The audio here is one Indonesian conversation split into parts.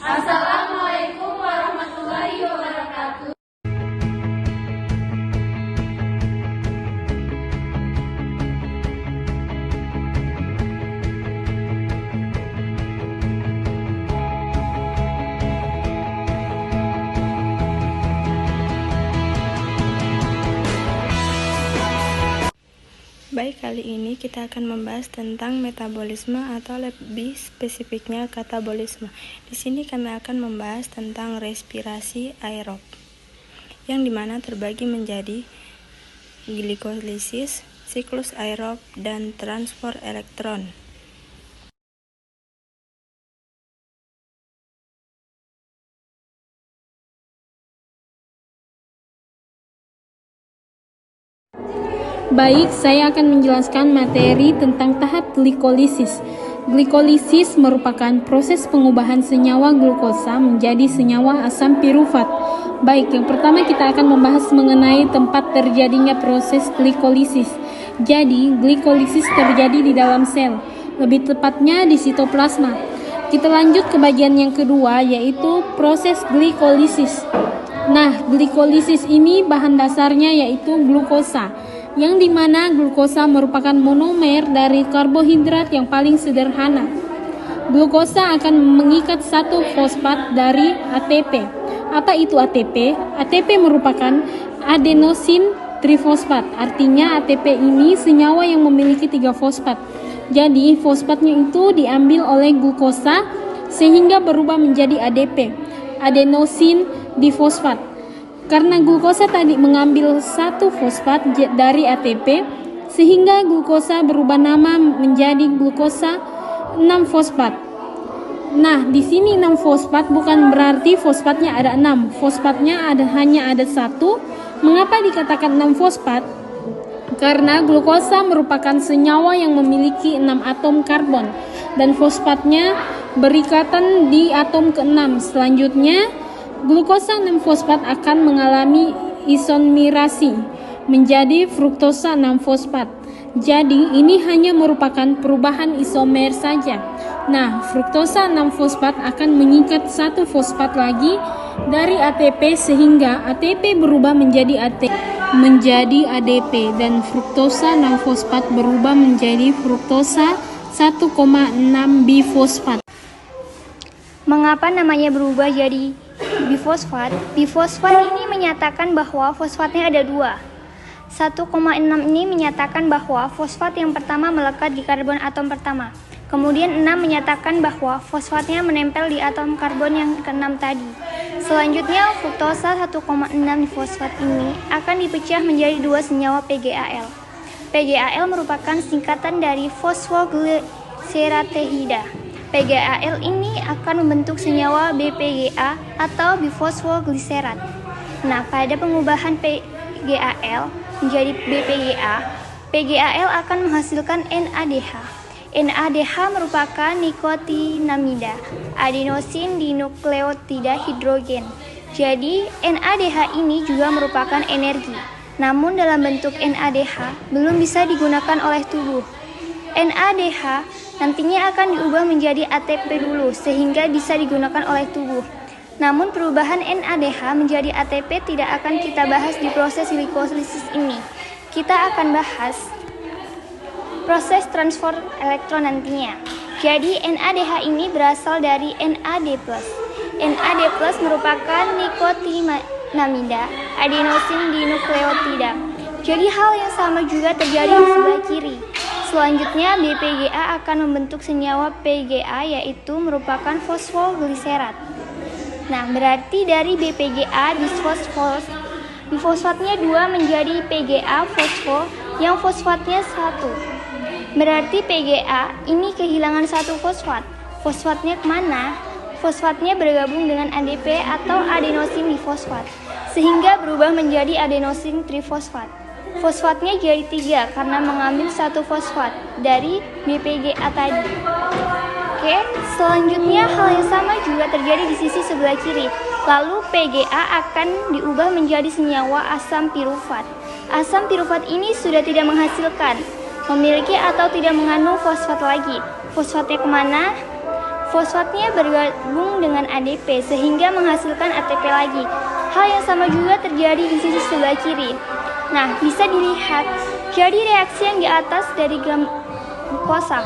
Assalamualaikum warahmatullahi wabarakatuh. Baik, kali ini kita akan membahas tentang metabolisme atau lebih spesifiknya katabolisme. Di sini kami akan membahas tentang respirasi aerob, yang dimana terbagi menjadi glikolisis, siklus aerob, dan transfer elektron. Baik, saya akan menjelaskan materi tentang tahap glikolisis. Glikolisis merupakan proses pengubahan senyawa glukosa menjadi senyawa asam pirufat. Baik, yang pertama kita akan membahas mengenai tempat terjadinya proses glikolisis. Jadi, glikolisis terjadi di dalam sel, lebih tepatnya di sitoplasma. Kita lanjut ke bagian yang kedua, yaitu proses glikolisis. Nah, glikolisis ini bahan dasarnya yaitu glukosa, yang dimana glukosa merupakan monomer dari karbohidrat yang paling sederhana. Glukosa akan mengikat satu fosfat dari ATP. Apa itu ATP? ATP merupakan adenosin trifosfat. Artinya ATP ini senyawa yang memiliki 3 fosfat. Jadi fosfatnya itu diambil oleh glukosa sehingga berubah menjadi ADP, adenosin difosfat. Karena glukosa tadi mengambil satu fosfat dari ATP, sehingga glukosa berubah nama menjadi glukosa 6-fosfat. Nah, di sini 6 fosfat bukan berarti fosfatnya ada 6. Fosfatnya hanya ada 1. Mengapa dikatakan 6 fosfat? Karena glukosa merupakan senyawa yang memiliki 6 atom karbon dan fosfatnya berikatan di atom ke-6. Selanjutnya, glukosa 6-fosfat akan mengalami isomerasi menjadi fruktosa 6-fosfat. Jadi, ini hanya merupakan perubahan isomer saja. Nah, fruktosa 6-fosfat akan mengikat satu fosfat lagi dari ATP sehingga ATP berubah menjadi ADP dan fruktosa 6-fosfat berubah menjadi fruktosa 1,6 bifosfat. Mengapa namanya berubah jadi bifosfat? Bifosfat ini menyatakan bahwa fosfatnya ada 2. 1,6 ini menyatakan bahwa fosfat yang pertama melekat di karbon atom pertama. Kemudian 6 menyatakan bahwa fosfatnya menempel di atom karbon yang ke-6 tadi. Selanjutnya, fruktosa 1,6 fosfat ini akan dipecah menjadi 2 senyawa PgAl. PgAl merupakan singkatan dari fosfogliserathehida. PgAl ini akan membentuk senyawa BPGA atau bifosfogliserat. Nah, pada pengubahan PgAl menjadi BPGA, PgAl akan menghasilkan NADH. NADH merupakan nikotinamida, adenosin dinukleotida hidrogen. Jadi, NADH ini juga merupakan energi. Namun dalam bentuk NADH belum bisa digunakan oleh tubuh. NADH nantinya akan diubah menjadi ATP dulu sehingga bisa digunakan oleh tubuh. Namun perubahan NADH menjadi ATP tidak akan kita bahas di proses glikolisis ini. Kita akan bahas proses transfer elektron nantinya. Jadi NADH ini berasal dari NAD+. NAD+ merupakan nikotinamida, adenosin dinukleotida. Jadi hal yang sama juga terjadi di sebelah kiri. Selanjutnya BPGA akan membentuk senyawa PGA yaitu merupakan fosfogliserat. Nah, berarti dari BPGA bifosfatnya 2 menjadi PGA fosfo yang fosfatnya 1. Berarti PGA ini kehilangan satu fosfat. Fosfatnya kemana? Fosfatnya bergabung dengan ADP atau adenosin difosfat sehingga berubah menjadi adenosin trifosfat. Fosfatnya jadi 3 karena mengambil satu fosfat dari BPGA tadi. Oke, selanjutnya hal yang sama juga terjadi di sisi sebelah kiri. Lalu PGA akan diubah menjadi senyawa asam pirufat. Asam pirufat ini sudah tidak menghasilkan, memiliki atau tidak mengandung fosfat lagi. Fosfatnya kemana? Fosfatnya bergabung dengan ADP sehingga menghasilkan ATP lagi. Hal yang sama juga terjadi di sisi sebelah kiri. Nah, bisa dilihat jadi reaksi yang di atas dari glukosa.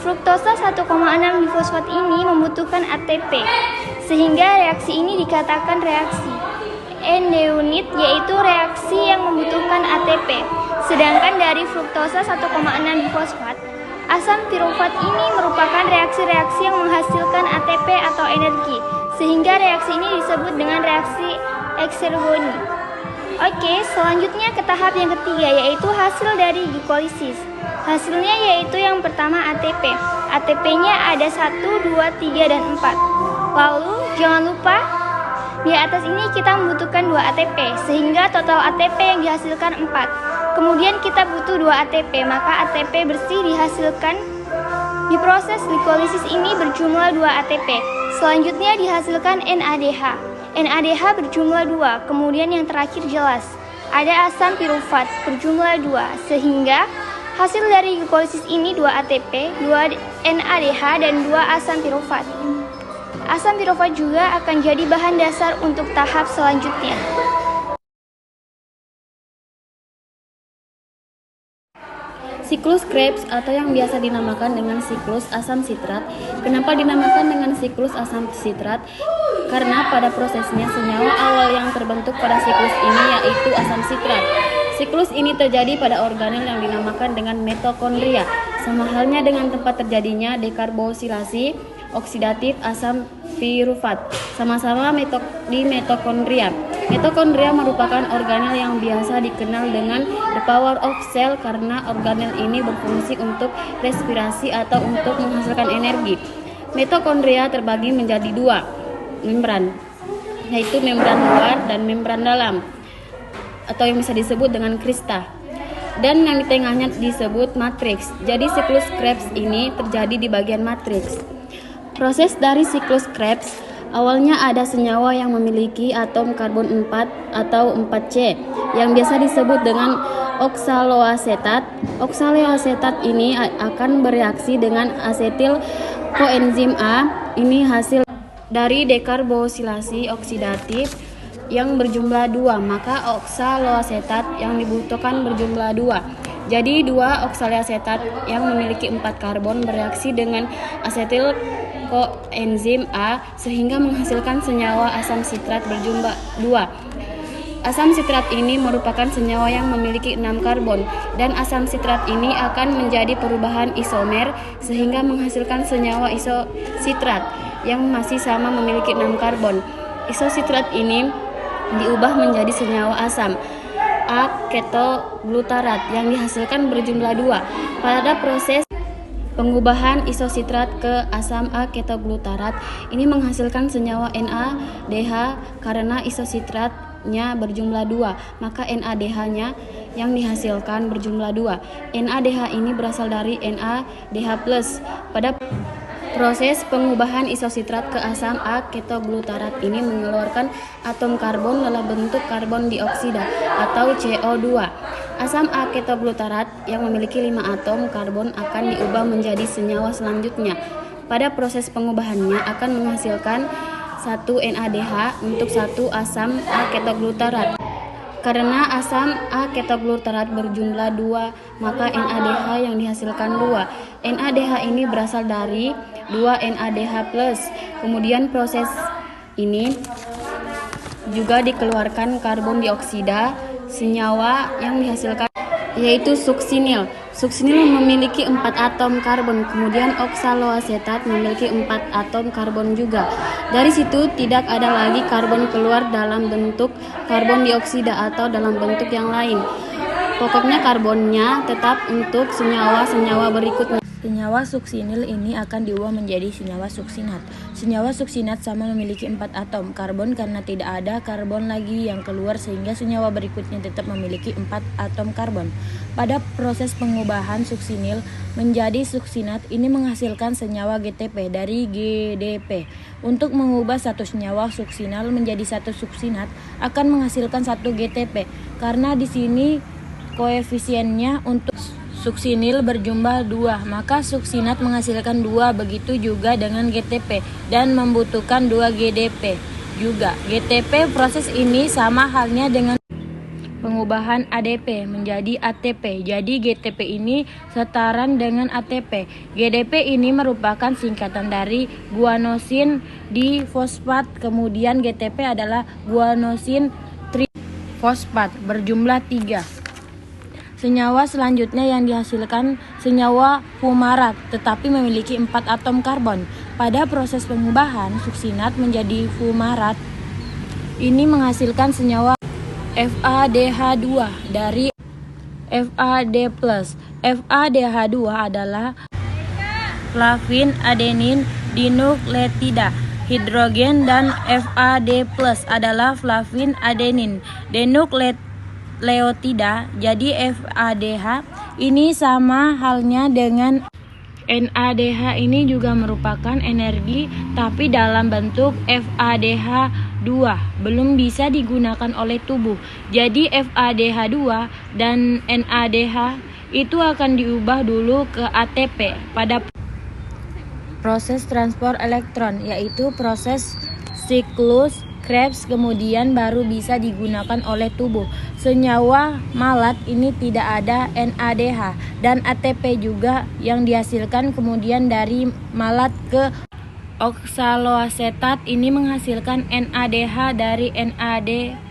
Fruktosa 1,6 difosfat ini membutuhkan ATP, sehingga reaksi ini dikatakan reaksi endeunit, yaitu reaksi yang membutuhkan ATP. Sedangkan dari fruktosa 1,6 difosfat, asam pirufat ini merupakan reaksi-reaksi yang menghasilkan ATP atau energi, sehingga reaksi ini disebut dengan reaksi eksergoni. Oke, selanjutnya ke tahap yang ketiga, yaitu hasil dari glikolisis. Hasilnya yaitu yang pertama ATP. ATP-nya ada 1, 2, 3, dan 4. Lalu, jangan lupa di atas ini kita membutuhkan 2 ATP, sehingga total ATP yang dihasilkan 4. Kemudian kita butuh 2 ATP, maka ATP bersih dihasilkan. Di proses glikolisis ini berjumlah 2 ATP. Selanjutnya dihasilkan NADH. NADH berjumlah 2, kemudian yang terakhir jelas, ada asam pirufat berjumlah 2, sehingga hasil dari glikolisis ini 2 ATP, 2 NADH, dan 2 asam pirufat. Asam pirufat juga akan jadi bahan dasar untuk tahap selanjutnya. Siklus Krebs atau yang biasa dinamakan dengan siklus asam sitrat. Kenapa dinamakan dengan siklus asam sitrat? Karena pada prosesnya senyawa awal yang terbentuk pada siklus ini yaitu asam sitrat. Siklus ini terjadi pada organel yang dinamakan dengan mitokondria. Sama halnya dengan tempat terjadinya dekarbosilasi oksidatif asam pirufat, sama-sama di mitokondria. Mitokondria merupakan organel yang biasa dikenal dengan the power of cell karena organel ini berfungsi untuk respirasi atau untuk menghasilkan energi. Mitokondria terbagi menjadi 2 membran, yaitu membran luar dan membran dalam, atau yang bisa disebut dengan krista. Dan yang di tengahnya disebut matriks. Jadi siklus Krebs ini terjadi di bagian matriks. Proses dari siklus Krebs, awalnya ada senyawa yang memiliki atom karbon 4 atau 4C yang biasa disebut dengan oksaloasetat. Oksaloasetat ini akan bereaksi dengan asetil koenzim A. Ini hasil dari dekarbosilasi oksidatif yang berjumlah 2, maka oksaloasetat yang dibutuhkan berjumlah 2. Jadi 2 oksaloasetat yang memiliki 4 karbon bereaksi dengan asetil koenzim A sehingga menghasilkan senyawa asam sitrat berjumlah 2. Asam sitrat ini merupakan senyawa yang memiliki 6 karbon dan asam sitrat ini akan menjadi perubahan isomer sehingga menghasilkan senyawa isositrat yang masih sama memiliki 6 karbon. Isositrat ini diubah menjadi senyawa asam A-ketoglutarat yang dihasilkan berjumlah 2. Pada proses pengubahan isositrat ke asam A-ketoglutarat ini menghasilkan senyawa NADH karena isositratnya berjumlah 2, maka NADH-nya yang dihasilkan berjumlah 2. NADH ini berasal dari NADH+. Pada proses pengubahan isositrat ke asam A-ketoglutarat ini mengeluarkan atom karbon dalam bentuk karbon dioksida atau CO2. Asam A-ketoglutarat yang memiliki 5 atom karbon akan diubah menjadi senyawa selanjutnya. Pada proses pengubahannya akan menghasilkan 1 NADH untuk 1 asam A-ketoglutarat. Karena asam A-ketoglutarat berjumlah 2, maka NADH yang dihasilkan 2. NADH ini berasal dari 2 NADH+. Kemudian proses ini juga dikeluarkan karbon dioksida, senyawa yang dihasilkan yaitu suksinil. Suksinil memiliki 4 atom karbon, kemudian oksaloasetat memiliki 4 atom karbon juga. Dari situ tidak ada lagi karbon keluar dalam bentuk karbon dioksida atau dalam bentuk yang lain. Pokoknya karbonnya tetap untuk senyawa-senyawa berikutnya. Senyawa suksinil ini akan diubah menjadi senyawa suksinat. Senyawa suksinat sama memiliki 4 atom karbon karena tidak ada karbon lagi yang keluar sehingga senyawa berikutnya tetap memiliki 4 atom karbon. Pada proses pengubahan suksinil menjadi suksinat ini menghasilkan senyawa GTP dari GDP. Untuk mengubah satu senyawa suksinal menjadi satu suksinat akan menghasilkan satu GTP karena di sini koefisiennya untuk suksinil berjumlah 2, maka suksinat menghasilkan 2, begitu juga dengan GTP, dan membutuhkan 2 GDP juga. GTP proses ini sama halnya dengan pengubahan ADP menjadi ATP. Jadi GTP ini setaran dengan ATP. GDP ini merupakan singkatan dari guanosin difosfat, kemudian GTP adalah guanosin trifosfat berjumlah 3. Senyawa selanjutnya yang dihasilkan senyawa fumarat, tetapi memiliki 4 atom karbon. Pada proses pengubahan suksinat menjadi fumarat, ini menghasilkan senyawa FADH2 dari FAD+. FADH2 adalah flavin adenin dinukleotida hidrogen, dan FAD+ adalah flavin adenin dinukleotida. Jadi FADH ini sama halnya dengan NADH, ini juga merupakan energi tapi dalam bentuk FADH2, belum bisa digunakan oleh tubuh. Jadi FADH2 dan NADH itu akan diubah dulu ke ATP pada proses transport elektron, yaitu proses siklus Krebs, kemudian baru bisa digunakan oleh tubuh. Senyawa malat ini tidak ada NADH dan ATP juga yang dihasilkan kemudian dari malat ke oksaloasetat ini menghasilkan NADH dari NAD+.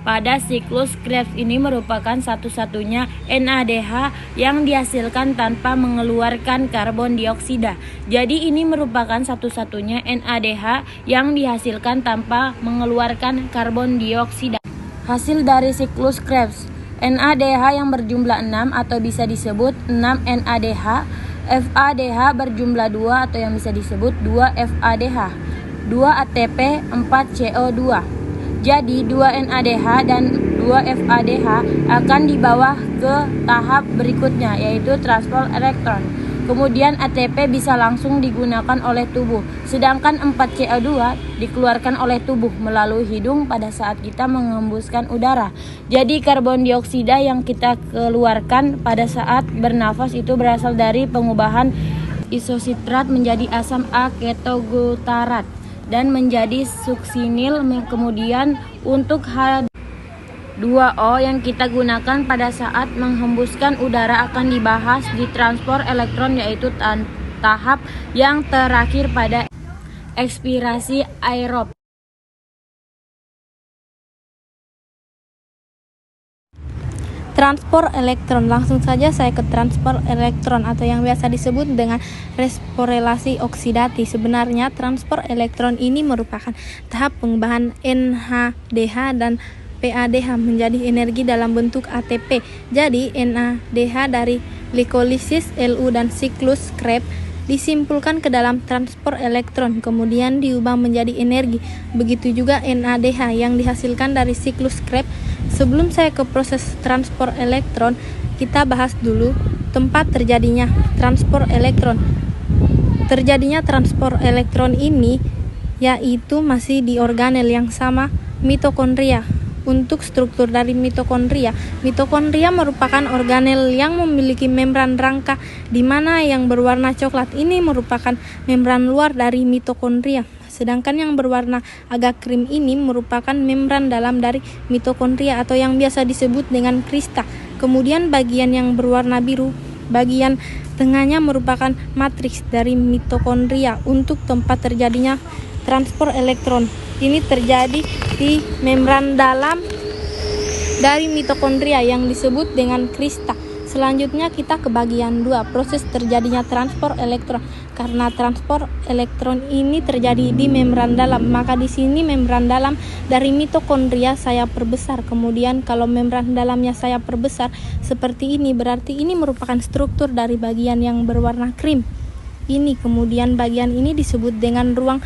Pada siklus Krebs ini merupakan satu-satunya NADH yang dihasilkan tanpa mengeluarkan karbon dioksida. Jadi ini merupakan satu-satunya NADH yang dihasilkan tanpa mengeluarkan karbon dioksida. Hasil dari siklus Krebs, NADH yang berjumlah 6 atau bisa disebut 6 NADH, FADH berjumlah 2 atau yang bisa disebut 2 FADH, 2 ATP, 4 CO2. Jadi 2 NADH dan 2 FADH akan dibawa ke tahap berikutnya, yaitu transport elektron. Kemudian ATP bisa langsung digunakan oleh tubuh, sedangkan 4 CO2 dikeluarkan oleh tubuh melalui hidung pada saat kita mengembuskan udara. Jadi karbon dioksida yang kita keluarkan pada saat bernafas itu berasal dari pengubahan isositrat menjadi asam aketogutarat dan menjadi suksinil. Kemudian untuk H2O yang kita gunakan pada saat menghembuskan udara akan dibahas di transport elektron, yaitu tahap yang terakhir pada ekspirasi aerob. Transport elektron, langsung saja saya ke transport elektron atau yang biasa disebut dengan resporelasi oksidasi. Sebenarnya transport elektron ini merupakan tahap pengubahan NADH dan PADH menjadi energi dalam bentuk ATP. Jadi NADH dari glikolisis LU dan siklus Krebs disimpulkan ke dalam transport elektron, kemudian diubah menjadi energi. Begitu juga NADH yang dihasilkan dari siklus Krebs. Sebelum saya ke proses transport elektron, kita bahas dulu tempat terjadinya transport elektron. Terjadinya transport elektron ini yaitu masih di organel yang sama, mitokondria. Untuk struktur dari mitokondria merupakan organel yang memiliki membran rangka di mana yang berwarna coklat ini merupakan membran luar dari mitokondria. Sedangkan yang berwarna agak krim ini merupakan membran dalam dari mitokondria atau yang biasa disebut dengan krista. Kemudian bagian yang berwarna biru, bagian tengahnya merupakan matriks dari mitokondria. Untuk tempat terjadinya transport elektron ini terjadi di membran dalam dari mitokondria yang disebut dengan krista. Selanjutnya kita ke bagian 2, proses terjadinya transport elektron. Karena transport elektron ini terjadi di membran dalam, maka di sini membran dalam dari mitokondria saya perbesar. Kemudian kalau membran dalamnya saya perbesar seperti ini, berarti ini merupakan struktur dari bagian yang berwarna krim. Ini kemudian bagian ini disebut dengan ruang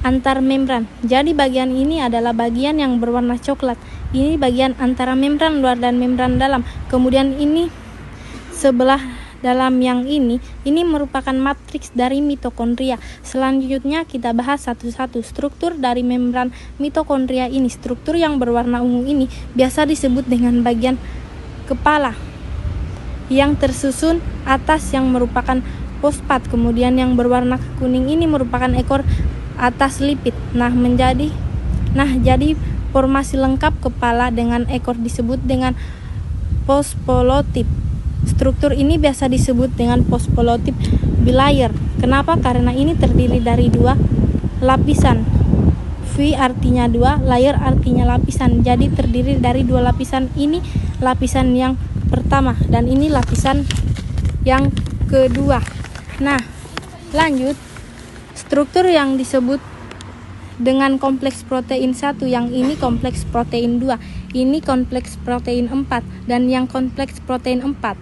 antar membran. Jadi bagian ini adalah bagian yang berwarna coklat. Ini bagian antara membran luar dan membran dalam. Kemudian ini sebelah dalam yang ini merupakan matriks dari mitokondria. Selanjutnya kita bahas satu-satu struktur dari membran mitokondria ini. Struktur yang berwarna ungu ini biasa disebut dengan bagian kepala. yang tersusun atas yang merupakan fosfat, kemudian yang berwarna kuning ini merupakan ekor atas lipid. Jadi formasi lengkap kepala dengan ekor disebut dengan fosfolipid. Struktur ini biasa disebut dengan fosfolipid bilayer. Kenapa? Karena ini terdiri dari dua lapisan. V artinya dua, layer artinya lapisan. Jadi terdiri dari dua lapisan. Ini lapisan yang pertama dan ini lapisan yang kedua. Nah, lanjut. Struktur yang disebut dengan kompleks protein 1, yang ini kompleks protein 2, ini kompleks protein 4, dan yang kompleks protein 4.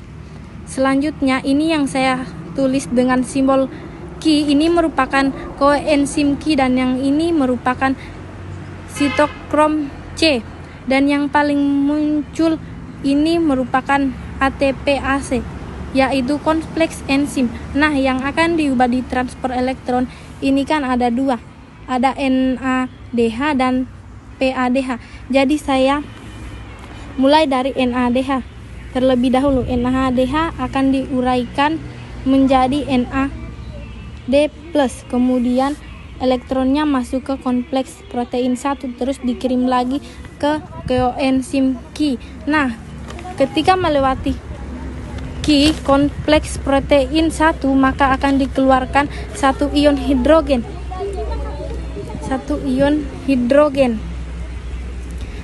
Selanjutnya ini yang saya tulis dengan simbol Ki, ini merupakan koenzim Ki, dan yang ini merupakan sitokrom C, dan yang paling muncul ini merupakan ATPase, yaitu kompleks enzim. Nah, yang akan diubah di transport elektron ini kan ada dua, ada NADH dan PADH. Jadi saya mulai dari NADH terlebih dahulu. NADH akan diuraikan menjadi NAD+, kemudian elektronnya masuk ke kompleks protein 1, terus dikirim lagi ke koenzim Ki. Nah, ketika melewati Ki, kompleks protein 1, maka akan dikeluarkan satu ion hidrogen.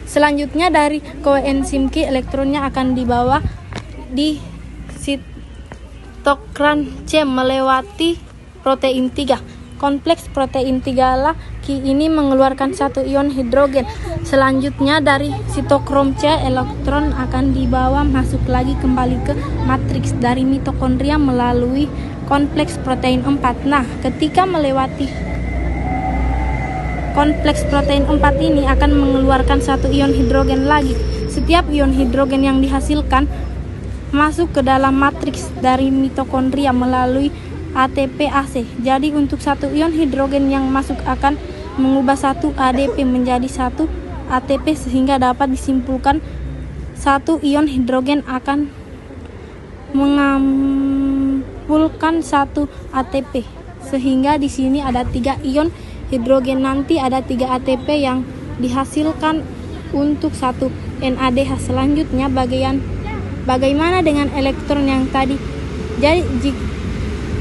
Selanjutnya dari koenzim Ki, elektronnya akan dibawa di sitokrom C melewati protein 3. Kompleks protein 3 lah Ki ini mengeluarkan satu ion hidrogen. Selanjutnya dari sitokrom C, elektron akan dibawa masuk lagi kembali ke matriks dari mitokondria melalui kompleks protein 4. Nah, ketika melewati kompleks protein 4 ini akan mengeluarkan satu ion hidrogen lagi. Setiap ion hidrogen yang dihasilkan masuk ke dalam matriks dari mitokondria melalui ATPase. Jadi untuk satu ion hidrogen yang masuk akan mengubah satu ADP menjadi satu ATP, sehingga dapat disimpulkan satu ion hidrogen akan mengumpulkan satu ATP. Sehingga di sini ada 3 ion hidrogen, nanti ada 3 ATP yang dihasilkan untuk satu NADH. Selanjutnya bagaimana dengan elektron yang tadi?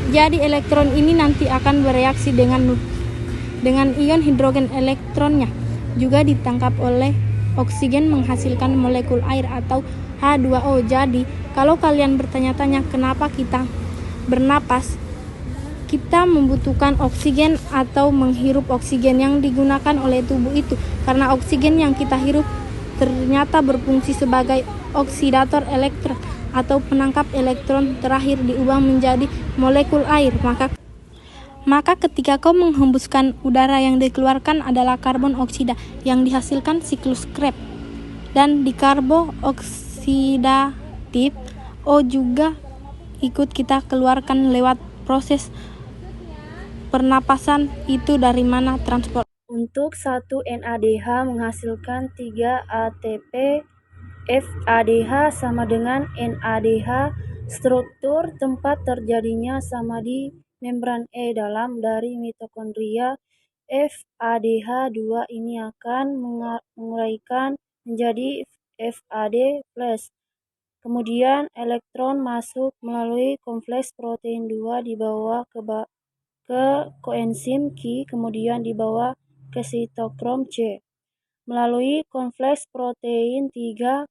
Jadi elektron ini nanti akan bereaksi dengan ion hidrogen. Elektronnya juga ditangkap oleh oksigen menghasilkan molekul air atau H2O. Jadi kalau kalian bertanya-tanya kenapa kita bernapas, kita membutuhkan oksigen atau menghirup oksigen yang digunakan oleh tubuh itu, karena oksigen yang kita hirup ternyata berfungsi sebagai oksidator elektron atau penangkap elektron, terakhir diubah menjadi molekul air. Maka ketika kau menghembuskan, udara yang dikeluarkan adalah karbon oksida yang dihasilkan siklus Krebs, dan di karbo oksidatif O juga ikut kita keluarkan lewat proses pernapasan. Itu dari mana transport. Untuk satu NADH menghasilkan 3 ATP. FADH sama dengan NADH. Struktur tempat terjadinya sama di membran dalam dari mitokondria. FADH2 ini akan menguraikan menjadi FAD+. Kemudian elektron masuk melalui kompleks protein 2 dibawa ke koenzim Ki, kemudian dibawa ke sitokrom C. Melalui kompleks protein 3,